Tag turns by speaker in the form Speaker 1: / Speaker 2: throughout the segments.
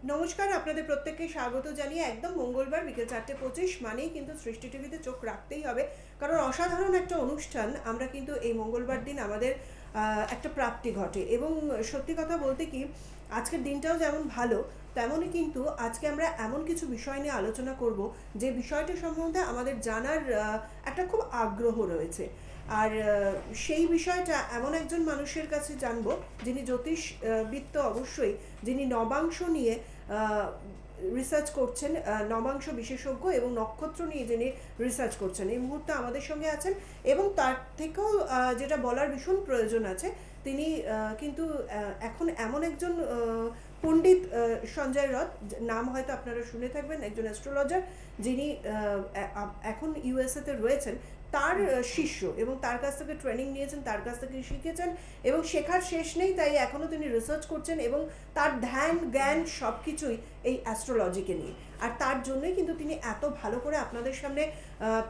Speaker 1: নমস্কার, আপনাদের প্রত্যেককে স্বাগত জানিয়ে একদম মঙ্গলবার বিকেল 4:25 মানেই কিন্তু সৃষ্টি টিভিতে চোখ রাখতেই হবে। কারণ অসাধারণ একটা অনুষ্ঠান আমরা কিন্তু এই মঙ্গলবার দিন আমাদের একটা প্রাপ্তি ঘটে। এবং সত্যি কথা বলতে কি, আজকের দিনটাও যেমন ভালো, তেমনই কিন্তু আজকে আমরা এমন কিছু বিষয় নিয়ে আলোচনা করব যে বিষয়টা সম্বন্ধে আমাদের জানার একটা খুব আগ্রহ রয়েছে। আর সেই বিষয়টা এমন একজন মানুষের কাছে জানবো যিনি জ্যোতিষবিদ অবশ্যই, যিনি নবাংশ নিয়ে রিসার্চ করছেন, নবাংশ বিশেষজ্ঞ এবং নক্ষত্র নিয়ে যিনি রিসার্চ করছেন, এই মুহূর্তে আমাদের সঙ্গে আছেন। এবং তার থেকেও যেটা বলার ভীষণ প্রয়োজন আছে, তিনি কিন্তু এখন এমন একজন পণ্ডিত, সঞ্জয় রথ, নাম হয়তো আপনারা শুনে থাকবেন, একজন অ্যাস্ট্রোলজার যিনি এখন ইউএসএতে রয়েছেন, তার শিষ্য, এবং তার কাছ থেকে ট্রেনিং নিয়েছেন, তার কাছ থেকে শিখেছেন এবং শেখার শেষ নেই। তাই এখনও তিনি রিসার্চ করছেন এবং তার ধ্যান জ্ঞান সব কিছুই এই অ্যাস্ট্রোলজিকে নিয়ে। আর তার জন্যই কিন্তু তিনি এত ভালো করে আপনাদের সামনে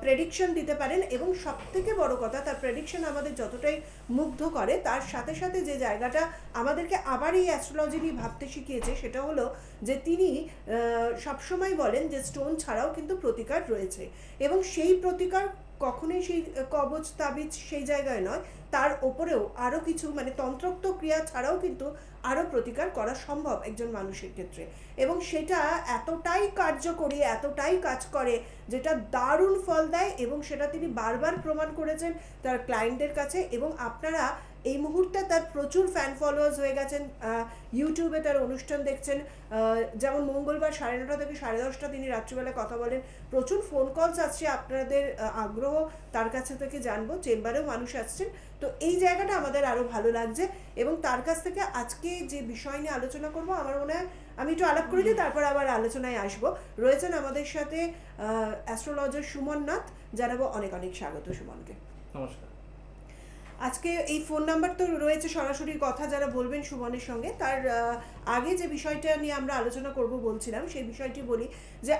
Speaker 1: প্রেডিকশন দিতে পারেন। এবং সব থেকে বড় কথা, তার প্রেডিকশন আমাদের যতটাই মুগ্ধ করে, তার সাথে সাথে যে জায়গাটা আমাদেরকে আবার এই অ্যাস্ট্রোলজি নিয়ে ভাবতে শিখিয়েছে, সেটা হলো যে তিনি সবসময় বলেন যে স্টোন ছাড়াও কিন্তু প্রতিকার রয়েছে, এবং সেই প্রতিকার কখনোই সেই কবচ তাবিজ সেই জায়গায় নয়, তার ওপরেও আরও কিছু, মানে তন্ত্রোক্ত ক্রিয়া ছাড়াও কিন্তু আরও প্রতিকার করা সম্ভব একজন মানুষের ক্ষেত্রে। এবং সেটা এতটাই কার্যকরী, এতটাই কাজ করে, যেটা দারুণ ফল দেয়, এবং সেটা তিনি বারবার প্রমাণ করেছেন তার ক্লায়েন্টদের কাছে। এবং আপনারা এই মুহূর্তে তার প্রচুর ফ্যান ফলোয়ার্স হয়ে গেছেন, ইউটিউবে তার অনুষ্ঠান দেখছেন, যেমন মঙ্গলবার 9:30 থেকে 10:30 তিনি রাত্রিবেলা কথা বলেন। প্রচুর ফোন কলস আসছে, আপনাদের আগ্রহ তার কাছে থেকে জানবো, চেম্বারেও মানুষ আসছেন। তো এই জায়গাটা আমাদের আরও ভালো লাগছে। এবং তার কাছ থেকে আজকে যে বিষয় নিয়ে আলোচনা করব, আমার মনে হয় আমি একটু আলাপ করে দিই, তারপর আবার আলোচনায় আসবো। রয়েছেন আমাদের সাথে অ্যাস্ট্রোলজার সুমন নাথ, জানাবো অনেক অনেক স্বাগত সুমনকে।
Speaker 2: নমস্কার।
Speaker 1: আজকে এই ফোন নাম্বার তো রয়েছে, সরাসরি কথা যারা বলবেন সুমনের সঙ্গে, তার আগে যে বিষয়টা নিয়ে আমরা আলোচনা করব বলছিলাম, সেই বিষয়টি বলি যে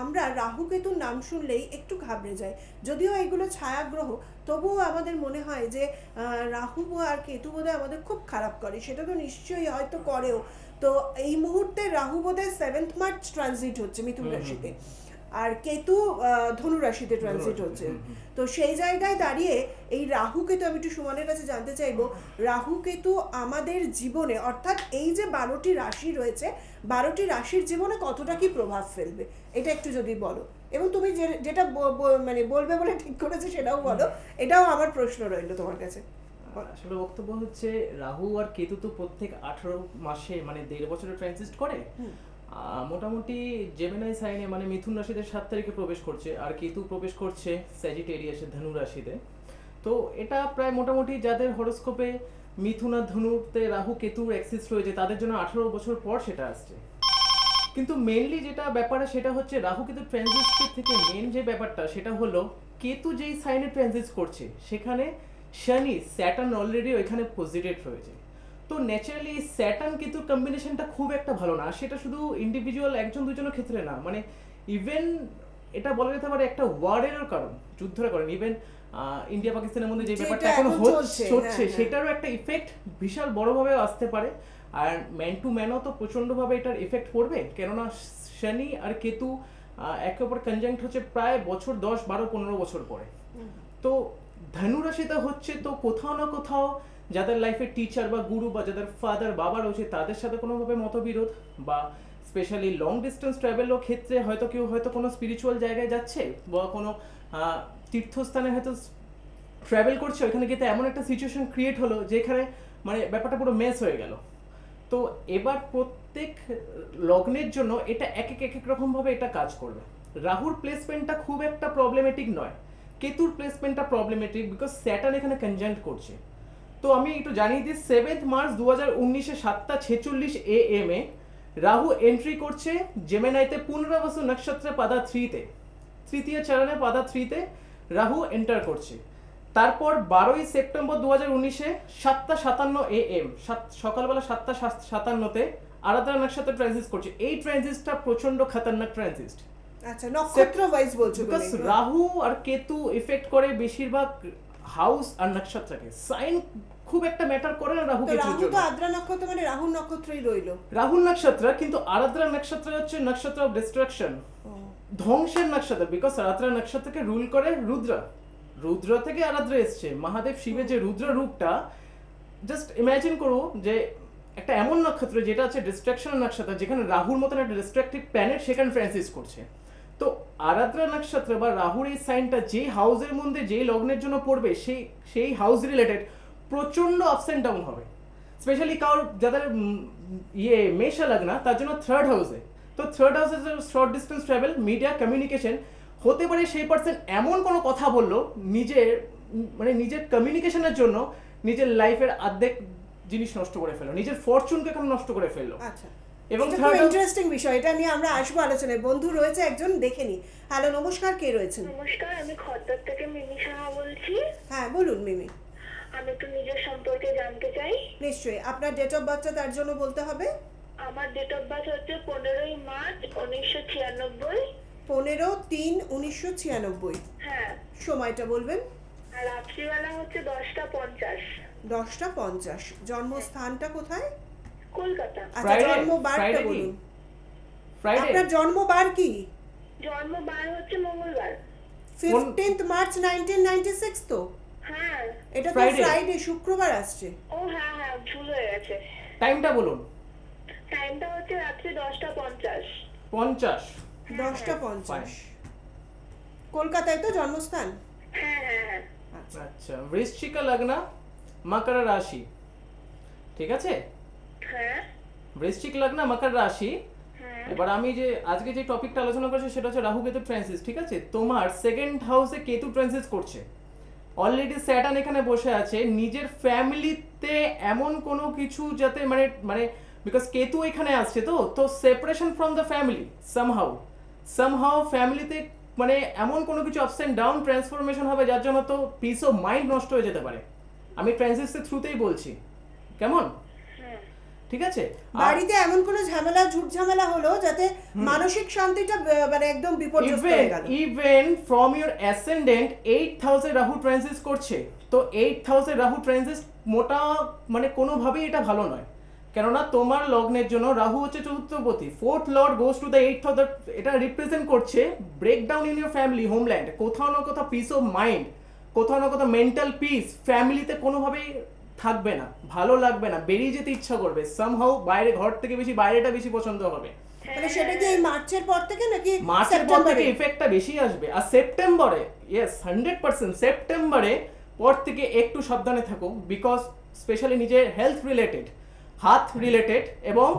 Speaker 1: আমরা রাহু কেতুর নাম শুনলেই একটু ঘাবড়ে যাই। যদিও এগুলো ছায়াগ্রহ, তবুও আমাদের মনে হয় যে রাহু আর কেতু বোধহয় আমাদের খুব খারাপ করে। সেটা তো নিশ্চয়ই হয়তো করেও। তো এই মুহূর্তে রাহু বোধহয় 7 মার্চ ট্রানজিট হচ্ছে মিথুন রাশিতে, আর কেতু ধনু রাশিতে ট্রানজিট হচ্ছে। তো সেই জায়গায় দাঁড়িয়ে এই রাহু কেতু, আমি একটু সুমনের কাছে জানতে চাইবো, রাহু কেতু আমাদের জীবনে, অর্থাৎ এই যে 12টি রাশি রয়েছে, 12টি রাশির জীবনে কতটা কি প্রভাব ফেলবে, এটা একটু যদি বলো। এবং তুমি যেটা মানে বলবে বলে ঠিক করেছে সেটাও বলো, এটাও আমার প্রশ্ন রইল তোমার কাছে।
Speaker 2: আসলে বক্তব্য হচ্ছে, রাহু আর কেতু তো প্রত্যেক 18 মাসে মানে 1.5 বছরে ট্রানজিট করে। মোটামুটি জেমিনাই সাইনে মানে মিথুন রাশিতে 7 তারিখে প্রবেশ করছে, আর কেতু প্রবেশ করছে স্যাজিটেরিয়াসে ধনু রাশিতে। তো এটা প্রায় মোটামুটি যাদের হরোস্কোপে মিথুন আর ধনুতে রাহু কেতুর অ্যাক্সিস রয়েছে, তাদের জন্য 18 বছর পর সেটা আসছে। কিন্তু মেইনলি যেটা ব্যাপারে সেটা হচ্ছে, রাহু কেতু ট্রানজিট থেকে মেইন যে ব্যাপারটা সেটা হলো, কেতু যেই সাইনে ট্রানজিট করছে সেখানে শনি স্যাটার্ন অলরেডি ওইখানে পজিটিভ রয়েছে। তো ন্যাচারালি স্যাটার্ন কেতুর কম্বিনেশনটা খুব একটা ভালো না। সেটা শুধু ইন্ডিভিজুয়াল একজন দুজনের ক্ষেত্রে না, মানে ইভেন এটা বলা যেতে পারে একটা ওয়ারেরও কারণ, যুদ্ধের কারণ। ইভেন ইন্ডিয়া পাকিস্তানের মধ্যে যে ব্যাপারটা এখন হচ্ছে সেটারও একটা ইফেক্ট বিশাল বড়ভাবে আসতে পারে। আর ম্যান টু ম্যানও তো প্রচণ্ডভাবে এটার ইফেক্ট পড়বে, কেননা শনি আর কেতু একে অপর কনজাংক্ট হচ্ছে প্রায় বছর 10, 12, 15 বছর পরে। তো ধনু রাশিতে হচ্ছে, তো কোথাও না কোথাও যাদের লাইফে টিচার বা গুরু বা যাদের ফাদার বাবা রয়েছে, তাদের সাথে কোনোভাবে মতবিরোধ, বা স্পেশালি লং ডিস্টেন্স ট্রাভেলের ক্ষেত্রে হয়তো কেউ হয়তো কোনো স্পিরিচুয়াল জায়গায় যাচ্ছে বা কোনো তীর্থস্থানে হয়তো ট্রাভেল করছে, ওইখানে গিয়ে এমন একটা সিচুয়েশন ক্রিয়েট হলো যেখানে মানে ব্যাপারটা পুরো মেস হয়ে গেল। তো এবার প্রত্যেক লগ্নের জন্য এটা এক এক রকমভাবে এটা কাজ করবে। রাহুর প্লেসমেন্টটা খুব একটা প্রবলেমেটিক নয়, কেতুর প্লেসমেন্টটা প্রবলেমেটিক, বিকজ স্যাটার্ন এখানে কনজাংক্ট করছে। তো আমি একটু জানিয়ে দিই, 7 মার্চ 2019 7:46 AM রাহু এন্ট্রি করছে জেমিনাইতে পুনর্বসু নক্ষত্রে পাদা 3-তে, তৃতীয় চরণে পাদা 3-তে রাহু এন্টার করছে। তারপর 12 সেপ্টেম্বর 2019 7:57 AM, সকালবেলা 7:57-তে আরাধনা নক্ষত্রে ট্রানজিট করছে। এই ট্রানজিটটা প্রচন্ড খতরনাক ট্রানজিট।
Speaker 1: আচ্ছা, নক্ষত্র ওয়াইজ বলছো?
Speaker 2: বিকজ রাহু আর কেতু ইফেক্ট করে বেশিরভাগ হাউস আর নক্ষত্রকে। সাইন খুব একটা ম্যাটার করে না রাহু
Speaker 1: তো
Speaker 2: কেতুর
Speaker 1: রাহু
Speaker 2: জন্য।
Speaker 1: তো আদ্রা নক্ষত্র মানে রাহুর নক্ষত্রই রইলো।
Speaker 2: রাহুল নক্ষত্র, কিন্তু আরাদ্রা নক্ষত্র হচ্ছে নক্ষত্র অফ ডিস্ট্রাকশন, ধ্বংসের নক্ষত্র, বিকজ আরাদ্রা নক্ষত্রকে রুল করে রুদ্র। রুদ্র থেকে আরাদ্রা এসছে, মহাদেব শিবের যে রুদ্র রূপটা, জাস্ট ইমাজিন করো যে একটা এমন নক্ষত্র যেটা হচ্ছে ডিস্ট্রাকশন নক্ষত্র, যেখানে রাহুর মতন একটা ডিস্ট্রাকটিভ প্ল্যানেট সেখানে ট্রানজিট করছে। তো আরাদ্রা নক্ষত্র বা রাহুর এই সাইনটা যে হাউসের মধ্যে যে লগ্নের জন্য পড়বে, সেই হাউস রিলেটেড প্রচন্ড আপস এন্ড ডাউন হবে। স্পেশালি কারোর যাদের মেষা লাগনা, তার জন্য থার্ড হাউসে, তো থার্ড হাউসে short distance travel, media, communication হতে পারে। সেই পার্সন এমন কোনো কথা বললো নিজের কমিউনিকেশনের জন্য নিজের লাইফের অর্ধেক জিনিস নষ্ট করে ফেললো, নিজের ফরচুনকে এখন নষ্ট করে ফেললো।
Speaker 1: আচ্ছা,
Speaker 2: এবং
Speaker 1: এটা খুব
Speaker 2: থার্ড
Speaker 1: ইন্টারেস্টিং বিষয়, এটা নিয়ে আমরা আসবো আলোচনায়। বন্ধু রয়েছে একজন, দেখে নি। হ্যালো, নমস্কার, কে রয়েছেন?
Speaker 3: নমস্কার, আমি খদ্দর থেকে মিমি সাহা বলছি।
Speaker 1: হ্যাঁ বলুন মিমি।
Speaker 3: আমি একটু নিজের সম্পর্কে জানতে চাই।
Speaker 1: নিশ্চয়ই, আপনার ডেট অফ বার্থটা তার জন্য বলতে হবে।
Speaker 3: আমার ডেট অফ বার্থ হচ্ছে 15ই মার্চ 1996।
Speaker 1: 15/3/1996।
Speaker 3: হ্যাঁ।
Speaker 1: সময়টা বলবেন।
Speaker 3: আর রাত্রিবেলা হচ্ছে 10:50।
Speaker 1: 10:50। জন্মস্থানটা কোথায়?
Speaker 3: কলকাতা।
Speaker 1: আচ্ছা,
Speaker 2: Friday?
Speaker 1: জন্মবারটা
Speaker 2: Friday কি?
Speaker 1: বলুন।
Speaker 2: ফ্রাইডে।
Speaker 1: আপনার জন্মবার কি?
Speaker 3: জন্মবার হচ্ছে মঙ্গলবার।
Speaker 1: 15th মার্চ 1996 তো?
Speaker 3: হ্যাঁ।
Speaker 1: এটা তো
Speaker 2: Friday।
Speaker 1: ফ্রাইডে, শুক্রবার আসছে।
Speaker 3: ও হ্যাঁ হ্যাঁ, ভুল হয়ে গেছে।
Speaker 2: টাইমটা বলুন।
Speaker 3: টাইমটা হচ্ছে রাত্রি 10:50।
Speaker 2: 50।
Speaker 1: 10:50। কলকাতায় তো জন্মস্থান?
Speaker 3: হ্যাঁ হ্যাঁ হ্যাঁ।
Speaker 2: আচ্ছা, বৃশ্চিকা লগ্ন, মকর রাশি, ঠিক আছে?
Speaker 3: হ্যাঁ।
Speaker 2: বৃশ্চিক লগ্ন, মকর রাশি।
Speaker 3: হ্যাঁ।
Speaker 2: এবার আমি যে আজকে যে টপিকটা আলোচনা করছি সেটা হচ্ছে রাহু কেতু ট্রানজিট, ঠিক আছে? তোমার সেকেন্ড হাউসে কেতু ট্রানজিট করছে, অলরেডি স্যাটার্ন এখানে বসে আছে। নিজের ফ্যামিলিতে এমন কোনো কিছু যাতে মানে বিকজ কেতু এখানে আসছে, তো separation from the family somehow ফ্যামিলিতে মানে এমন কোনো কিছু আপস এন্ড ডাউন ট্রান্সফরমেশন হবে যার জন্য তো পিস অফ মাইন্ড নষ্ট হয়ে যেতে পারে। আমি ট্রানজিটের থ্রুতেই বলছি, কেমন? ঠিক আছে?
Speaker 1: বাড়িতে এমন কোনো ঝামেলা, ঝুট ঝামেলা হলো যাতে মানসিক শান্তিটা মানে একদম বিপর্যস্ত হয়ে গেল।
Speaker 2: Even from your ascendant 8000 Rahu transit করছে, তো 8000 রাহু ট্রানজিট মোটা মানে কোনোভাবেই এটা ভালো নয়। কেননা তোমার লগ্নের জন্য রাহু হচ্ছে চতুর্থপতি, fourth lord goes to the 8th house. এটা রিপ্রেজেন্ট করছে breakdown in your family, homeland, কোথাও না কোথাও পিস অফ মাইন্ড, কোথাও না কোথাও মেন্টাল পিস ফ্যামিলিতে কোনোভাবেই থাকবে না, ভালো লাগবে না, বেরিয়ে যেতে ইচ্ছা করবে সামহাউ, বাইরে ঘর থেকে বেশি বাইরেটা বেশি পছন্দ হবে।
Speaker 1: মানে সেটা কি এই মার্চের পর থেকে নাকি
Speaker 2: মার্চের পর থেকে
Speaker 1: সেপ্টেম্বরে?
Speaker 2: ইফেক্টটা বেশি আসবে। আর সেপ্টেম্বরে, ইয়েস 100% সেপ্টেম্বরে পর থেকে একটু সাবধানে থাকো, বিকজ স্পেশালি নিজের হেলথ রিলেটেড, হাত রিলেটেড এবং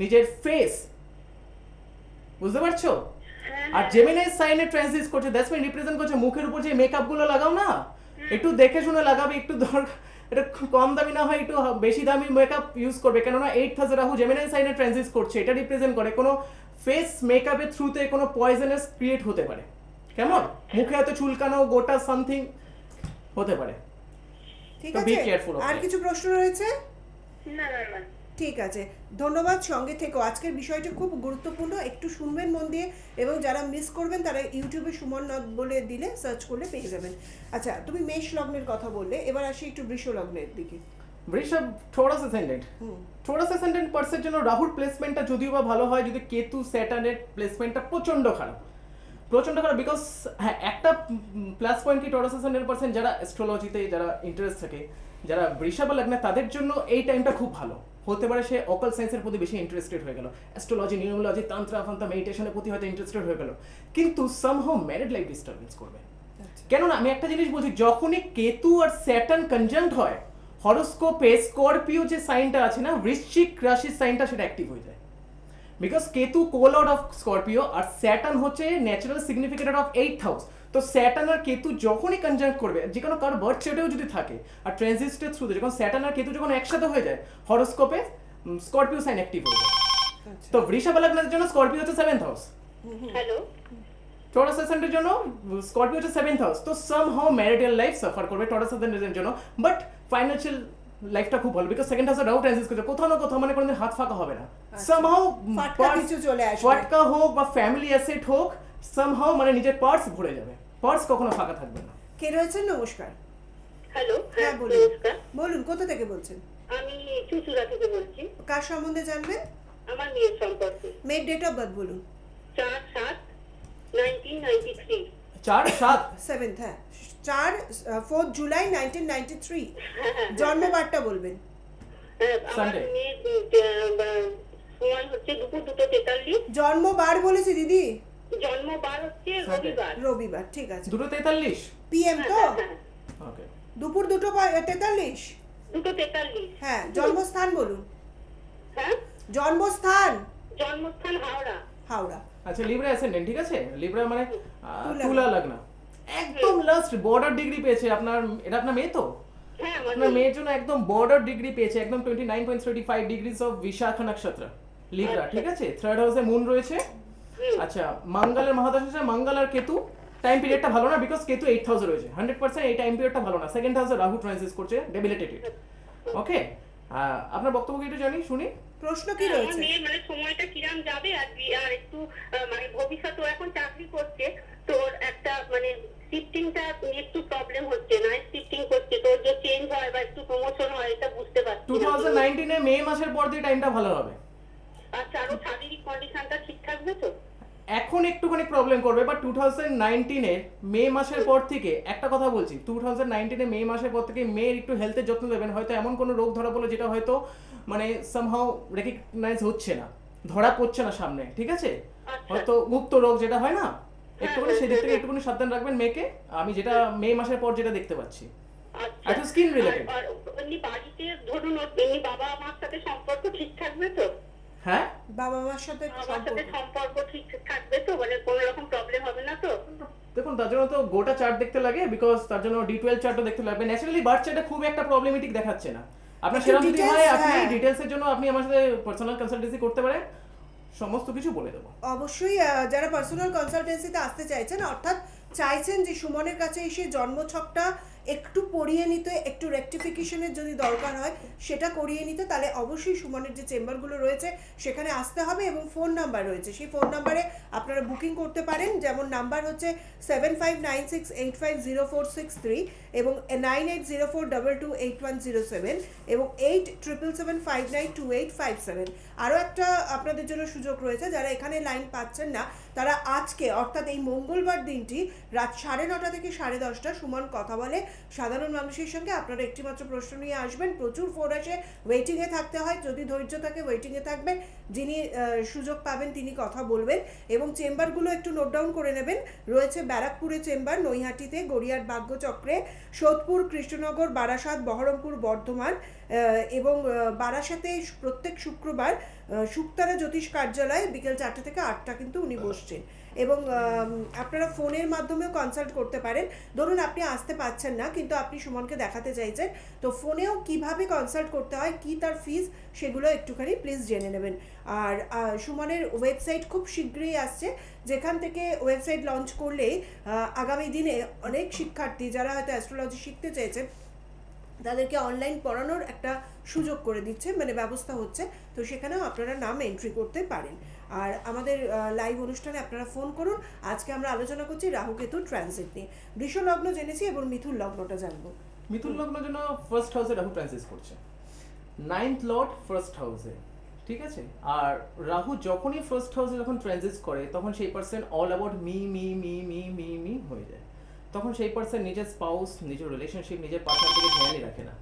Speaker 2: নিজের ফেস, বুঝতে পারছো? আর জেমিনাই সাইনে ট্রানজিট করছে, দ্যাটস মিন রিপ্রেজেন্ট করছে মুখের উপর যে মেকআপ গুলো লাগাও না, একটু দেখে শুনে লাগাবে, একটু এটা কম দামি না হয় একটু বেশি দামি মেকআপ ইউজ করবে, কেননা 8000 রাহু জেমিনাই সাইনে ট্রানজিট করছে। এটা রিপ্রেজেন্ট করে কোনো ফেস মেকআপের থ্রুতে কোনো পয়জনাস ক্রিয়েট হতে পারে, কেমন? মুখে হয়তো চুলকানো, গোটা সামথিং হতে পারে।
Speaker 1: ঠিক
Speaker 2: তো be
Speaker 1: আছে,
Speaker 2: careful of
Speaker 1: আর
Speaker 2: that.
Speaker 1: কিছু প্রশ্ন রয়েছে?
Speaker 3: না না না।
Speaker 1: ঠিক আছে, ধন্যবাদ, সঙ্গে থেকো। আজকের বিষয়টা খুব গুরুত্বপূর্ণ, একটু শুনবেন মন দিয়ে, এবং যারা মিস করবেন তারা ইউটিউবে সুমন নাথ বলে দিলে সার্চ করলে পেয়ে যাবেন। আচ্ছা, তুমি মেষ লগ্নের কথা বললে, এবার আসি একটু বৃষ লগ্নের দিকে।
Speaker 2: বৃষভ থোড়াস অ্যাসেন্ডেন্ট, থোড়াস অ্যাসেন্ডেন্ট পার্সের জন্য রাহুর প্লেসমেন্টটা যদিও বা ভালো হয়, যদি কেতু স্যাটার্নের প্লেসমেন্টটা প্রচন্ড খারাপ, বিকজ হ্যাঁ একটা প্লাস পয়েন্ট কি টরাস অ্যাসেন্ডেন্ট পার্সন যারা অ্যাস্ট্রোলজিতে যারা ইন্টারেস্ট থাকে, যারা বৃষভ লগ্নে, তাদের জন্য এই টাইমটা খুব ভালো হতে পারে। সে অকাল সায়েন্সের প্রতি বেশি ইন্টারেস্টেড হয়ে গেল, অ্যাস্ট্রোলজি, নিউমোলজি, তান্ত্রা ফান্ত্রা, মেডিটেশনের প্রতি হয়তো ইন্টারেস্টেড হয়ে গেল, কিন্তু সামহাউ ম্যারিড লাইফ ডিস্টারবেন্স করবে। কেননা আমি একটা জিনিস বলছি, যখনই কেতু আর স্যাটার্ন কনজাঙ্ক্ট হয়, হরোস্কোপে স্করপিও যে সাইনটা আছে না, বৃশ্চিক রাশির সাইনটা, সেটা অ্যাক্টিভ হয়ে যায়। বিকজ কেতু কোলর্ড অফ স্করপিও আর স্যাটার্ন হচ্ছে natural significator of 8th house. তো স্যাটার্ন আর কেতু যখনই কনজাঙ্ক্ট করবে, যে কোনো কারো বার্থ চার্টেও যদি থাকে আর ট্রানজিটের থ্রুতে যখন স্যাটার্ন আর কেতু যখন একসাথে হয়ে যায়, হরোস্কোপে স্করপিও সাইন অ্যাক্টিভ হয়ে যায়। তো বৃষভ লগ্নের জন্য স্করপিও হচ্ছে 7th হাউস,
Speaker 3: হ্যালো।
Speaker 2: টরাস অ্যাসেন্ডেন্টের জন্য স্করপিও হচ্ছে 7th হাউস। তো সামহাউ ম্যারিটাল লাইফ সাফার করবে টরাস অ্যাসেন্ডেন্টের জন্য, বাট ফাইন্যান্সিয়াল লাইফটা খুব ভালো, বিকজ সেকেন্ড হাউসে রাহু ট্রানজিট করছে, কোথাও না কোথাও মানে কোনোদিন হাত ফাঁকা হবে না। সামহাউ
Speaker 1: ফাটকা কিছু চলে আসবে,
Speaker 2: ফাটকা হোক বা ফ্যামিলি অ্যাসেট হোক, সামহাউ মানে নিজের পার্স ভরে যাবে, পার্স কখনো ফাঁকা থাকবে না।
Speaker 1: কে রয়েছেন? নমস্কার।
Speaker 3: হ্যালো,
Speaker 1: হ্যাঁ বলুন
Speaker 3: নমস্কার।
Speaker 1: বলুন কোথা থেকে বলছেন?
Speaker 3: আমি চুচুড়া থেকে বলছি।
Speaker 1: কার সম্বন্ধে জানবেন?
Speaker 3: আমার মেয়ের সম্পর্কে।
Speaker 1: মেয়ের ডেট অফ বার্থ বলুন।
Speaker 3: 4/7/1993।
Speaker 2: 4/7
Speaker 1: 7th, হ্যাঁ 4 জুলাই 1993। জন্মবারটা বলবেন।
Speaker 3: আমার
Speaker 2: Sunday।
Speaker 3: মেয়ের সময় হচ্ছে দুপুর 2:43।
Speaker 1: জন্মবার বলেছি দিদি।
Speaker 3: জন্মবার হচ্ছে
Speaker 2: Sunday।
Speaker 3: রবিবার।
Speaker 1: রবিবার, ঠিক আছে।
Speaker 2: 2:43
Speaker 1: পিএম তো?
Speaker 3: হ্যাঁ,
Speaker 2: ওকে।
Speaker 1: দুপুর 2:43।
Speaker 3: 2:43।
Speaker 1: হ্যাঁ, জন্মস্থান বলুন।
Speaker 3: হ্যাঁ,
Speaker 1: জন্মস্থান
Speaker 3: জন্মস্থান হাওড়া।
Speaker 1: হাওড়া।
Speaker 2: আচ্ছা লিব্রা অ্যাসেন্ডেন্ট, ঠিক আছে? লিব্রা মানে
Speaker 1: তুলা।
Speaker 2: তুলা লগ্ন, একদম লাস্ট বর্ডার ডিগ্রি পেয়েছে আপনার। এটা আপনার মেয়ে তো?
Speaker 3: হ্যাঁ, আমার
Speaker 2: আপনার মেয়ের জন্য একদম বর্ডার ডিগ্রি পেয়েছে, একদম 29.35 ডিগ্রিজ অফ বিশাখা নক্ষত্র লিব্রা, ঠিক আছে? থার্ড হাউসে মুন রয়েছে। আচ্ছা মঙ্গলের মহাদশা আছে, মঙ্গল আর কেতু টাইম পিরিয়ডটা ভালো না, বিকজ কেতু 8th হাউসে রয়েছে। 100% এই টাইম পিরিয়ডটা ভালো না। সেকেন্ড হাউসে রাহু ট্রানজিট করছে, ডেবিলিটেটেড। ওকে, আপনার বক্তব্য কি একটু জানি শুনি।
Speaker 1: প্রশ্ন কি
Speaker 3: আমার
Speaker 1: রয়েছে?
Speaker 3: মেয়ের মানে সময়টা কিরাম যাবে আর একটু মানে ভবিষ্যৎ ও এখন চাকরি করছে, তোর একটা মানে শিফটিংটা একটু প্রবলেম হচ্ছে, না শিফটিং করছে, তোর যে চেঞ্জ হয় বা একটু প্রমোশন হয় এটা বুঝতে পারছি না।
Speaker 2: 2019 এ মে মাসের পর দিয়ে টাইমটা ভালো হবে।
Speaker 3: আচ্ছা, আরো শারীরিক কন্ডিশনটা ঠিক থাকবে তো?
Speaker 2: এখন একটুখানি প্রবলেম করবে, বাট 2019 এর মে মাসের পর থেকে একটা কথা বলছি, 2019 এ মে মাসের পর থেকে মেয়ের একটু হেলথের যত্ন দেবেন। হয়তো এমন কোনো রোগ ধরা পড়লো যেটা হয়তো মানে সামহাউ রেকগনাইজ হচ্ছে না, ধরা পড়ছে না সামনে, ঠিক আছে?
Speaker 3: আচ্ছা।
Speaker 2: হয়তো গুপ্ত রোগ যেটা হয় না, একটুখানি সেদিক থেকে একটুখানি সাবধান রাখবেন মেয়েকে। আমি যেটা মে মাসের পর যেটা দেখতে পাচ্ছি,
Speaker 3: আচ্ছা,
Speaker 2: একটু স্কিন রিলেটেড।
Speaker 3: আর এমনি বাড়িতে ধরুন এমনি বাবা মার সাথে সম্পর্ক ঠিক থাকবে তো?
Speaker 2: হ্যাঁ,
Speaker 1: বাবা মার সাথে
Speaker 3: বাবার সাথে
Speaker 1: সম্পর্ক।
Speaker 3: সম্পর্ক ঠিক থাকবে তো? মানে কোনো রকম প্রবলেম হবে না তো?
Speaker 2: দেখুন তার জন্য তো গোটা চার্ট দেখতে লাগে, বিকজ তার জন্য D12 চার্টও দেখতে লাগবে। ন্যাচারালি বার্থ চার্টে খুব একটা প্রবলেমেটিক দেখাচ্ছে না। আপনার
Speaker 1: একটু
Speaker 2: সেরকম যদি
Speaker 1: details,
Speaker 2: হয় আপনি
Speaker 1: হ্যাঁ।
Speaker 2: ডিটেলসের জন্য আপনি আমার সাথে পার্সোনাল কনসালটেন্সি করতে পারেন, সমস্ত কিছু বলে দেবো।
Speaker 1: অবশ্যই যারা পার্সোনাল কনসালটেন্সিতে আসতে চাইছেন, অর্থাৎ চাইছেন যে সুমনের কাছে এসে জন্মছকটা একটু পড়িয়ে নিতে, একটু রেকটিফিকেশনের যদি দরকার হয় সেটা করিয়ে নিতে, তাহলে অবশ্যই সুমনের যে চেম্বারগুলো রয়েছে সেখানে আসতে হবে। এবং ফোন নাম্বার রয়েছে, সেই ফোন নাম্বারে আপনারা বুকিং করতে পারেন। যেমন নাম্বার হচ্ছে 7596850463 এবং 9804228107 এবং 8777592857। আরও একটা আপনাদের জন্য সুযোগ রয়েছে, যারা এখানে লাইন পাচ্ছেন না তারা আজকে অর্থাৎ এই মঙ্গলবার দিনটি রাত 9:30 থেকে 10:30 সুমন কথা বলে সাধারণ মানুষের সঙ্গে। আপনারা একটিমাত্র প্রশ্ন নিয়ে আসবেন, প্রচুর ফোন আসে, ওয়েটিংয়ে থাকতে হয়। যদি ধৈর্য থাকে ওয়েটিংয়ে থাকবেন, যিনি সুযোগ পাবেন তিনি কথা বলবেন। এবং চেম্বারগুলো একটু নোট ডাউন করে নেবেন। রয়েছে ব্যারাকপুরে চেম্বার, নৈহাটিতে, গড়িয়ার ভাগ্যচক্রে, সোদপুর, কৃষ্ণনগর, বারাসাত, বহরমপুর, বর্ধমান এবং বারাসাতে প্রত্যেক শুক্রবার শুক্তারা জ্যোতিষ কার্যালয় বিকেল 4টে থেকে 8টা কিন্তু উনি বসছেন। এবং আপনারা ফোনের মাধ্যমেও কনসাল্ট করতে পারেন। ধরুন আপনি আসতে পারছেন না কিন্তু আপনি সুমনকে দেখাতে চাইছেন, তো ফোনেও কিভাবে কনসাল্ট করতে হয়, কি তার ফিস, সেগুলো একটুখানি প্লিজ জেনে নেবেন। আর সুমনের ওয়েবসাইট খুব শীঘ্রই আসছে, যেখান থেকে ওয়েবসাইট লঞ্চ করলে আগামী দিনে অনেক শিক্ষার্থী যারা হয়তো অ্যাস্ট্রোলজি শিখতে চাইছেন তাদেরকে অনলাইন পড়ানোর একটা সুযোগ করে দিচ্ছে, মানে ব্যবস্থা হচ্ছে। তো সেখানেও আপনারা নাম এন্ট্রি করতে পারেন। আর আমাদের লাইভ অনুষ্ঠানে আপনারা ফোন করুন। আজকে আমরা আলোচনা করছি রাহু কেতু ট্রানজিট নিয়ে। বৃষ লগ্ন জেনেছি, এবার মিথুন লগ্নটা জানবো।
Speaker 2: মিথুন লগ্নের জন্য ফার্স্ট হাউসে রাহু ট্রানজিট করছে, 9th লর্ড ফার্স্ট হাউসে, ঠিক আছে? আর রাহু যখনই ফার্স্ট হাউসে যখন ট্রানজিট করে তখন সেই person all about me me me me me me হয়ে যায়। তখন সেই পার্সন নিজের স্পাউস, নিজের রিলেশনশিপ, নিজের পার্টনার থেকে ধ্যানই রাখে না।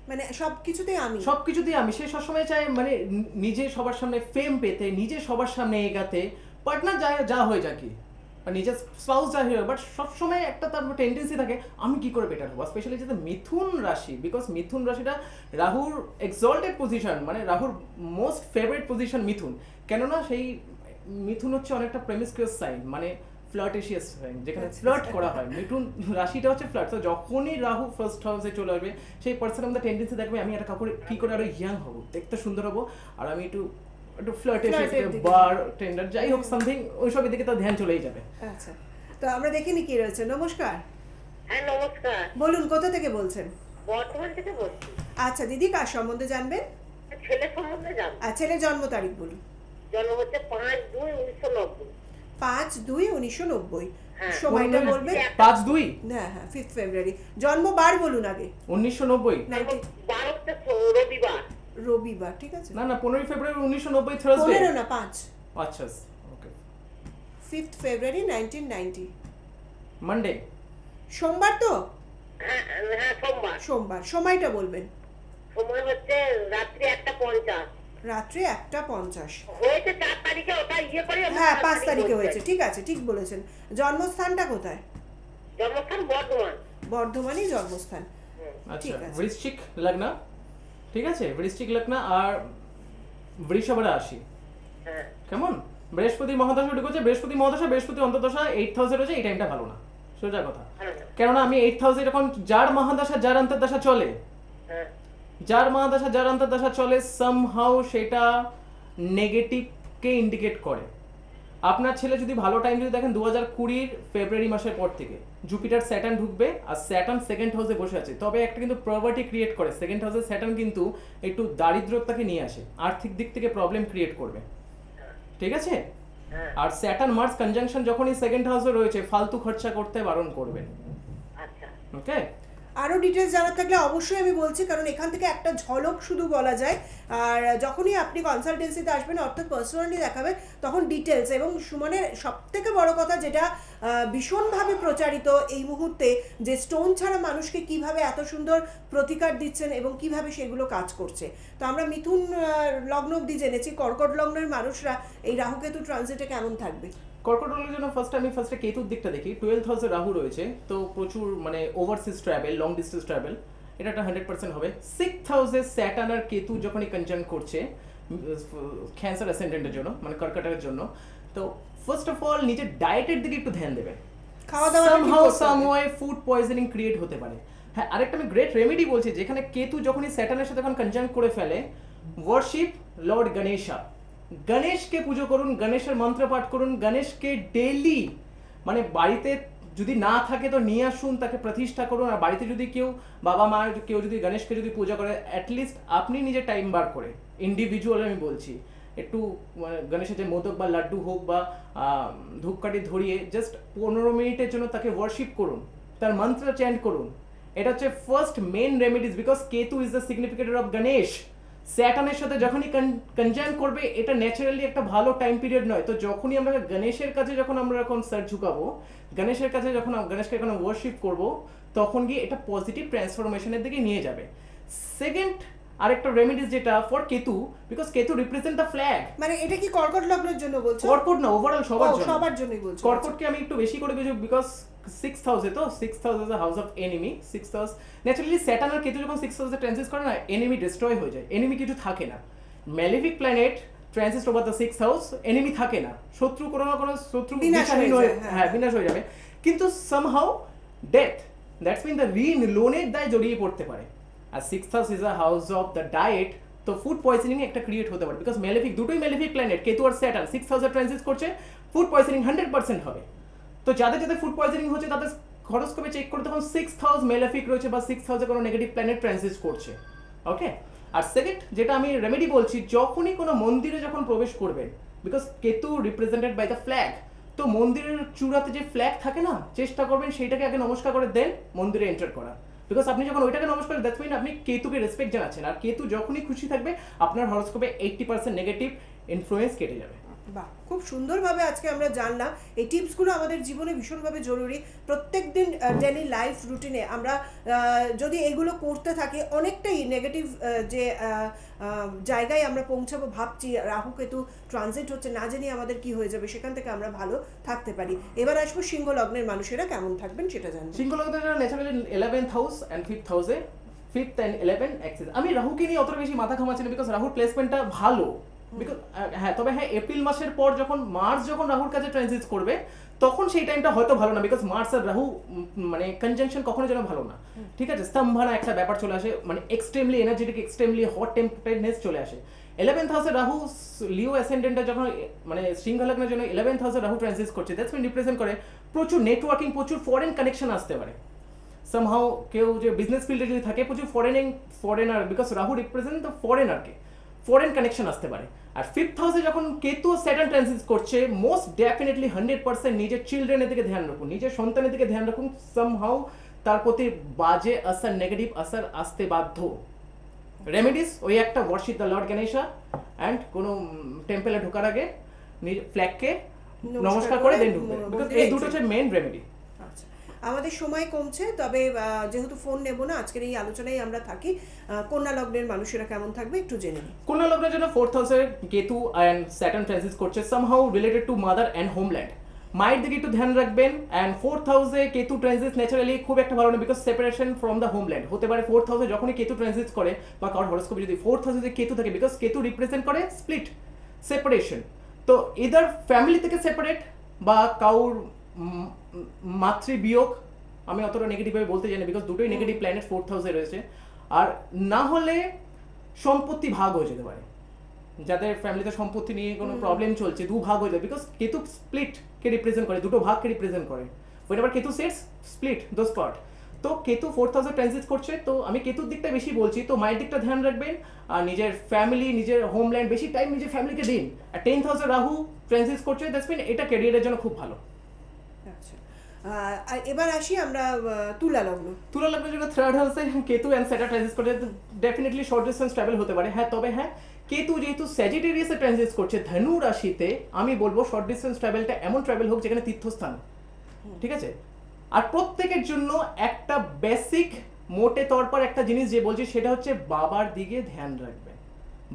Speaker 1: মানে সব কিছুতেই আমি
Speaker 2: সবকিছুতেই আমি, সে সবসময় চায় মানে নিজে সবার সামনে ফেম পেতে, নিজে সবার সামনে এগাতে, পার্টনার যা হয়ে যাক কি, বা নিজের স্পাউস যা হয়ে, বাট সবসময় একটা তার টেন্ডেন্সি থাকে আমি কি করে বেটার হবো। স্পেশালি যেটা মিথুন রাশি, বিকজ মিথুন রাশিটা রাহুর এক্সল্টেড পজিশন, মানে রাহুর মোস্ট ফেভারিট পজিশন মিথুন। কেননা সেই মিথুন হচ্ছে অনেকটা প্রেমিসকিউয়াস সাইন, মানে ফ্লার্টেশিয়াস সাইন, যেখানে ফ্লার্ট করা হয়। মিথুন রাশিটা হচ্ছে ফ্লার্ট। তো যখনই রাহু ফার্স্ট হাউসে চলে আসবে সেই পার্সন আমাদের টেন্ডেন্সি দেখবে আমি একটা কাপড় কি করে আরো ইয়াং হবো, দেখতে সুন্দর হবো, আর আমি একটু ফ্লার্টেশিয়াস বার টেন্ডার যাই হোক সামথিং, ওইসবের দিকে তার ধ্যান চলেই যাবে।
Speaker 1: আচ্ছা, তো আমরা দেখিনি কি রয়েছে। নমস্কার,
Speaker 3: হ্যাঁ নমস্কার,
Speaker 1: বলুন কোথা থেকে বলছেন?
Speaker 3: বর্ধমান থেকে বলছি।
Speaker 1: আচ্ছা দিদি, কার সম্বন্ধে জানবেন?
Speaker 3: ছেলে সম্বন্ধে জানবো।
Speaker 1: আর ছেলের জন্ম তারিখ বলুন।
Speaker 3: জন্ম হচ্ছে 5/2/1990।
Speaker 1: 5/2/1990।
Speaker 3: হ্যাঁ।
Speaker 1: সময়টা বলবেন।
Speaker 2: 5/2
Speaker 1: হ্যাঁ 5 ফেব্রুয়ারি। জন্মবার বলুন আগে।
Speaker 2: 1990।
Speaker 3: 12টা রবিবার।
Speaker 1: রবিবার, ঠিক আছে।
Speaker 2: না 15 ফেব্রুয়ারি 1990 থার্সডে।
Speaker 1: 15 না 5।
Speaker 2: আচ্ছা ওকে।
Speaker 1: 5 ফেব্রুয়ারি 1990
Speaker 2: মানডে।
Speaker 1: সোমবার তো?
Speaker 3: হ্যাঁ সোমবার।
Speaker 1: সোমবার। সময়টা বলবেন।
Speaker 3: সময় হচ্ছে রাত্রি 1:50।
Speaker 1: রাত্রি 1:50
Speaker 3: হয়েছে 4 তারিখে, ওটা ইয়ে করে
Speaker 1: হ্যাঁ 5 তারিখে হয়েছে, ঠিক আছে, ঠিক বলেছেন। জন্মস্থানটা কোথায়?
Speaker 3: জন্মস্থান বর্ধমান।
Speaker 1: বর্ধমানই জন্মস্থান।
Speaker 2: আচ্ছা
Speaker 1: ঠিক আছে।
Speaker 2: বৃশ্চিক লগ্ন, ঠিক আছে, বৃশ্চিক লগ্ন আর বৃষভ রাশি।
Speaker 3: হ্যাঁ।
Speaker 2: কেমন? বৃহস্পতি মহাদশা ঢুকেছে, বৃহস্পতি মহাদশা, বৃহস্পতি অন্তর্দশা 8000 হচ্ছে, এই টাইমটা ভালো না, সোজা কথা। কেননা আমি 8000 এখন যার মহাদশা যার অন্তর্দশা চলে,
Speaker 3: হ্যাঁ।
Speaker 2: যার মহাদশা যার অন্তর্দশা চলে, সামহাউ সেটা নেগেটিভকে ইন্ডিকেট করে। আপনার ছেলে যদি ভালো টাইম যদি দেখেন 2020 ফেব্রুয়ারি মাসের পর থেকে জুপিটার স্যাটার্ন ঢুকবে, আর স্যাটার্ন সেকেন্ড হাউসে বসে আছে, তবে একটা কিন্তু প্রপার্টি ক্রিয়েট করে। সেকেন্ড হাউসে স্যাটার্ন কিন্তু একটু দারিদ্রতাকে নিয়ে আসে, আর্থিক দিক থেকে প্রবলেম ক্রিয়েট করবে, ঠিক আছে। আর স্যাটার্ন মার্স কনজাংশন যখনই সেকেন্ড হাউসে রয়েছে ফালতু খরচা করতে বারণ করবেন।
Speaker 3: আচ্ছা।
Speaker 2: ওকে,
Speaker 1: আরও ডিটেলস জানার থাকলে অবশ্যই আমি বলছি, কারণ এখান থেকে একটা ঝলক শুধু বলা যায়। আর যখনই আপনি কনসালটেন্সিতে আসবেন, অর্থাৎ পার্সোনালি দেখাবে, তখন ডিটেলস এবং সুমনের সবথেকে বড় কথা যেটা ভীষণভাবে প্রচারিত এই মুহূর্তে, যে স্টোন ছাড়া মানুষকে কিভাবে এত সুন্দর প্রতিকার দিচ্ছেন এবং কিভাবে সেগুলো কাজ করছে। তো আমরা মিথুন লগ্ন অবধি জেনেছি, কর্কট লগ্নের মানুষরা এই রাহুকেতু ট্রানজিটে কেমন থাকবে?
Speaker 2: কর্কট লগ্নের জন্য ফার্স্টে কেতুর দিকটা দেখি। 12th হাউসে রাহু রয়েছে, তো প্রচুর মানে overseas travel, long distance travel, এটা একটা 100% হবে। 6th হাউসে স্যাটার্ন আর কেতু যখনই কনজাংক্ট করছে ক্যান্সার অ্যাসেন্ডেন্টের জন্য, মানে কর্কটের জন্য, তো ফার্স্ট অফ অল নিজের ডায়েটের দিকে একটু ধ্যান দেবেন।
Speaker 1: খাওয়া দাওয়া
Speaker 2: somehow some way food poisoning create হতে পারে। হ্যাঁ, আরেকটা আমি গ্রেট রেমেডি বলছি, যেখানে কেতু যখনই স্যাটার্নের সাথে যখন কনজাংক্ট করে ফেলে, ওয়ার্শিপ লর্ড গণেশা, গণেশকে পুজো করুন, গণেশের মন্ত্র পাঠ করুন, গণেশকে ডেইলি মানে বাড়িতে যদি না থাকে তো নিয়ে আসুন, তাকে প্রতিষ্ঠা করুন। আর বাড়িতে যদি কেউ বাবা মা কেউ যদি গণেশকে যদি পূজা করে, অ্যাটলিস্ট আপনি নিজে টাইম বার করে ইন্ডিভিজুয়াল আমি বলছি, একটু গণেশের যে মোদক বা লাড্ডু হোক বা ধূপকাঠি ধরিয়ে জাস্ট 15 মিনিটের জন্য তাকে ওয়ার্শিপ করুন, তার মন্ত্র চ্যান্ট করুন। এটা হচ্ছে first main remedies, because Ketu is the significator of Ganesh. স্যাটার্নের সাথে যখনই কনজাংক্ট করবে, এটা ন্যাচারালি একটা ভালো টাইম পিরিয়ড নয়। তো যখনই আমরা গণেশের কাছে যখন আমরা এখন স্যার ঝুঁকাবো, গণেশের কাছে যখন গণেশকে এখন ওয়ার্শিপ করবো, তখন গিয়ে এটা পজিটিভ ট্রান্সফরমেশনের দিকে নিয়ে যাবে। সেকেন্ড আরেকটা রেমেডিস যেটা for Ketu, because Ketu represent the flag.
Speaker 1: মানে এটা কি কর্কট লগ্নের জন্য বলছো?
Speaker 2: কর্কট না, ওভারঅল সবার জন্য,
Speaker 1: সবার জন্যই বলছো।
Speaker 2: কর্কটকে আমি একটু বেশি করে বুঝি, বিকজ 6th হাউসে, তো 6th house is a house of enemy. 6th house naturally Saturn আর কেতু যখন 6th হাউসে ট্রানজিট করে না, এনিমি ডিস্ট্রয় হয়ে যায়, এনিমি কিছু থাকে না। Malefic planet transit over the 6th house, enemy থাকে না, শত্রু কোনো না কোনো শত্রু বিনাশ হয়ে যাবে। কিন্তু somehow death, that's mean the ঋণ, লোনের দায় জড়িয়ে পড়তে পারে। আর 6th house is a house of the diet, তো ফুড পয়জনিং একটা ক্রিয়েট হতে পারে, বিকজ ম্যালেফিক দুটোই ম্যালেফিক প্ল্যানেট, কেতু আর স্যাটার্ন 6th হাউসে ট্রানজিট করছে, ফুড পয়জনিং 100% হবে। তো যাদের যাদের ফুড পয়জনিং হচ্ছে তাদের হরোস্কোপে চেক করে তখন 6th হাউস ম্যালেফিক রয়েছে বা 6th হাউসে কোনো নেগেটিভ প্ল্যানেট ট্রানজিট করছে। ওকে, আর সেকেন্ড যেটা আমি রেমেডি বলছি, যখনই কোনো মন্দিরে যখন প্রবেশ করবেন, because Ketu represented by the flag, তো মন্দিরের চূড়াতে যে ফ্ল্যাগ থাকে না, চেষ্টা করবেন সেইটাকে আগে নমস্কার করে দেন মন্দিরে এন্টার করা, বিকজ আপনি যখন ওইটাকে নমস্কার করেন, দ্যাটস মিন আপনি কেতুকে রেসপেক্ট জানাচ্ছেন। আর কেতু যখনই খুশি থাকবে, আপনার হরোস্কোপে 80% নেগেটিভ ইনফ্লুয়েন্স কেটে যাবে।
Speaker 1: বাহ, খুব সুন্দরভাবে আজকে আমরা জানলাম। এই টিপসগুলো আমাদের জীবনে ভীষণভাবে জরুরি। প্রত্যেক দিন ডেলি লাইফ রুটিনে আমরা যদি এগুলো করতে থাকি, অনেকটাই নেগেটিভ যে জায়গায় আমরা পৌঁছাবো ভাবছি, রাহু কেতু ট্রানজিট হচ্ছে, না জানি আমাদের কি হয়ে যাবে, সেখান থেকে আমরা ভালো থাকতে পারি। এবার আসবো সিংহ লগ্নের মানুষেরা কেমন থাকবেন সেটা জানবো।
Speaker 2: সিংহ লগ্নের জন্য naturally 11th house and 5th হাউসে 5th and 11 অ্যাক্সিস। আমি রাহুকে নিয়ে অতটা বেশি মাথা ঘামাচ্ছি না, বিকজ রাহুর প্লেসমেন্টটা ভালো। বিকজ হ্যাঁ, তবে হ্যাঁ, এপ্রিল মাসের পর যখন মার্চ যখন রাহুর কাছে ট্রানজিট করবে, তখন সেই টাইমটা হয়তো ভালো না, বিকজ মার্চ আর রাহু মানে কনজাংশন কখনো যেন ভালো না, ঠিক আছে। স্তম্ভনা একটা ব্যাপার চলে আসে, মানে এক্সট্রিমলি এনার্জেটিক, এক্সট্রিমলি হট টেম্পারেটনেস চলে আসে। 11th হাউসে রাহু লিও অ্যাসেন্ডেন্টটা যখন মানে সিংহ লগ্নের জন্য 11th হাউসে রাহু ট্রানজিট করছে, দ্যাটস মিন রিপ্রেজেন্ট করে প্রচুর নেটওয়ার্কিং, প্রচুর ফরেন কানেকশন আসতে পারে। সামহাউ কেউ যে বিজনেস ফিল্ডে যদি থাকে, প্রচুর foreigner, because Rahu represent the ফরেনারকে, ফরেন কানেকশন আসতে পারে। আর 5th হাউসে যখন কেতু স্যাটার্ন ট্রানজিট করছে, মোস্ট ডেফিনেটলি 100% নিজের চিলড্রেনের দিকে ধ্যান রাখুন, নিজের সন্তানের দিকে ধ্যান রাখুন। সামহাউ তার প্রতি বাজে আসার, নেগেটিভ আসার আসতে বাধ্য। রেমেডিস ওই একটা, worship the Lord Ganesha and কোনো টেম্পলে ঢোকার আগে ফ্ল্যাগকে নমস্কার করে দেন ঢুকবেন, বিকজ এই দুটো হচ্ছে মেইন রেমেডি।
Speaker 1: আচ্ছা, আমাদের সময় কমছে, তবে যেহেতু ফোন নেব না, আজকের এই আলোচনায় আমরা থাকি। কন্যা লগ্নের মানুষেরা কেমন থাকবে একটু জেনে নিই।
Speaker 2: কন্যা লগ্নের জন্য 4th হাউসে কেতু অ্যান্ড স্যাটার্ন ট্রানজিট করছে, somehow related to mother and homeland. মায়ের দিকে একটু ধ্যান রাখবেন। অ্যান্ড 4th হাউসে কেতু ট্রানজিট ন্যাচারালি খুব একটা ভালো না, because separation from the homeland হতে পারে। 4th হাউসে যখনই কেতু ট্রানজিট করে বা কারোর হরোস্কোপে যদি 4th হাউসে যদি কেতু থাকে, বিকজ কেতু রিপ্রেজেন্ট করে স্প্লিট, সেপারেশন। তো ইদার ফ্যামিলি থেকে সেপারেট বা কাউর মাতৃবিয়োগ, আমি অতটা নেগেটিভভাবে বলতে জানি, বিকজ দুটোই নেগেটিভ প্ল্যানেট 4th হাউসে রয়েছে। আর না হলে সম্পত্তি ভাগ হয়ে যেতে পারে, যাদের ফ্যামিলিতে সম্পত্তি নিয়ে কোনো প্রবলেম চলছে, দু ভাগ হয়ে যায়, because Ketu split K represent করে, দুটো ভাগকে রিপ্রেজেন্ট করে। whenever Ketu sets split those part. তো কেতু 4th হাউসে ট্রানজিট করছে, তো আমি কেতুর দিকটা বেশি বলছি। তো মায়ের দিকটা ধ্যান রাখবেন, আর নিজের ফ্যামিলি, নিজের হোমল্যান্ড, বেশি টাইম নিজের ফ্যামিলিকে দিন। আর 10th হাউসে রাহু ট্রানজিট করছে, দ্যাটস মিন এটা ক্যারিয়ারের জন্য খুব ভালো।
Speaker 1: আচ্ছা, আর এবার আসি আমরা তুলা লগ্ন।
Speaker 2: তুলা লগ্নের জন্য 3rd হাউসে কেতু অ্যান্ড স্যাটার্ন ট্রানজিট করছে, ডেফিনেটলি শর্ট ডিস্টেন্স ট্রাভেল হতে পারে। হ্যাঁ, তবে হ্যাঁ, কেতু যেহেতু স্যাজিটেরিয়াসে ট্রানজিট করছে ধনু রাশিতে, আমি বলবো শর্ট ডিস্টেন্স ট্রাভেলটা এমন ট্রাভেল হোক যেখানে তীর্থস্থান, ঠিক আছে। আর প্রত্যেকের জন্য একটা বেসিক মোটে তরপর একটা জিনিস যে বলছি, সেটা হচ্ছে বাবার দিকে ধ্যান রাখবেন।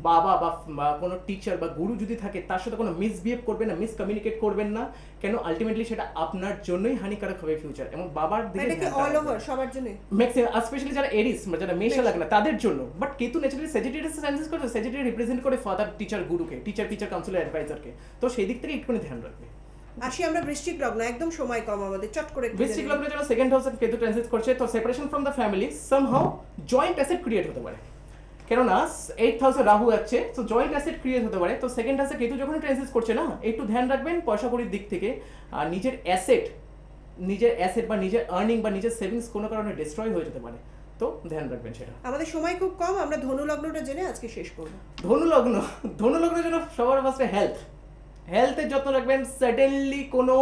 Speaker 2: বাবা বা কোনো টিচার বা গুরু যদি থাকে, তার সাথে কোনো মিসবিহেভ করবেন না, মিসকমিউনিকেট করবেন না, কেন আলটিমেটলি সেটা আপনার জন্যই হানিকারক হবে ফিউচার। এবং বাবার দিকে
Speaker 1: এটা কি অল ওভার সবার জন্য?
Speaker 2: ম্যাক্সিমাম, স্পেশালি যারা এরিস, যারা মেষে লাগে না, তাদের জন্য। বাট কেতু ন্যাচারালি স্যাজিটেরিয়াসে ট্রানজিট করে, স্যাজিটেরিয়াস রিপ্রেজেন্ট করে ফাদার, টিচার, গুরুকে, টিচার কাউন্সিলর, অ্যাডভাইজারকে। তো সেই দিক থেকে একটুখানি ধ্যান রাখবে।
Speaker 1: আসি আমরা বৃশ্চিক লগ্ন, একদম সময় কম আমাদের, চট করে একটু
Speaker 2: বৃশ্চিক
Speaker 1: জেনে নিই।
Speaker 2: লগ্নের জন্য 2nd হাউসে কেতু ট্রানজিট করছে, তো separation from the family, somehow joint asset create হতে পারে। কেননা 8th হাউসে রাহু আছে, তো জয়েন্ট অ্যাসেট ক্রিয়েট হতে পারে। তো 2nd হাউসে কেতু যখন ট্রানজিট করছে না, একটু ধ্যান রাখবেন পয়সা কড়ির দিক থেকে। আর নিজের অ্যাসেট বা নিজের আর্নিং বা নিজের সেভিংস কোনো কারণে ডিস্ট্রয় হয়ে যেতে পারে, তো ধ্যান রাখবেন সেটা।
Speaker 1: আমাদের সময় খুব কম, আমরা ধনু লগ্নটা জেনে আজকে শেষ করবো।
Speaker 2: ধনু লগ্নের জন্য সবার ফার্স্টে হেলথের যত্ন রাখবেন। সাডেনলি কোনো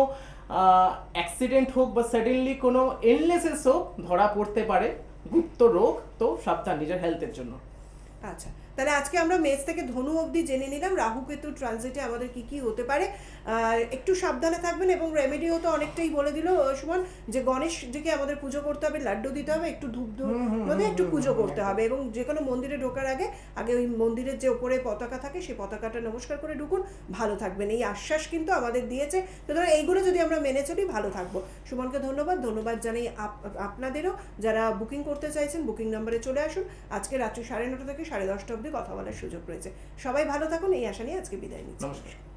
Speaker 2: অ্যাক্সিডেন্ট হোক বা সাডেনলি কোনো ইলনেসেস হোক, ধরা পড়তে পারে গুপ্ত রোগ, তো সাবধান নিজের হেলথের জন্য।
Speaker 1: আচ্ছা, তাহলে আজকে আমরা মেষ থেকে ধনু অবধি জেনে নিলাম রাহু কেতু ট্রানজিটে আমাদের কি কি হতে পারে। একটু সাবধানে থাকবেন, এবং রেমেডিও তো অনেকটাই বলে দিল সুমন, যে গণেশজিকে আমাদের পুজো করতে হবে, লাড্ডু দিতে হবে, একটু ধূপ মধ্যে একটু পুজো করতে হবে, এবং যে কোনো মন্দিরে ঢোকার আগে ওই মন্দিরের যে ওপরে পতাকা থাকে সেই পতাকাটা নমস্কার করে ঢুকুন, ভালো থাকবেন। এই আশ্বাস কিন্তু আমাদের দিয়েছে, তো ধরো এইগুলো যদি আমরা মেনে চলি ভালো থাকবো। সুমনকে ধন্যবাদ জানাই আপনাদেরও, যারা বুকিং করতে চাইছেন বুকিং নাম্বারে চলে আসুন। আজকে রাত্রি 9:30 থেকে 10:30 অবধি কথা বলার সুযোগ রয়েছে। সবাই ভালো থাকুন, এই আশা নিয়ে আজকে বিদায় নিচ্ছি।
Speaker 2: নমস্কার।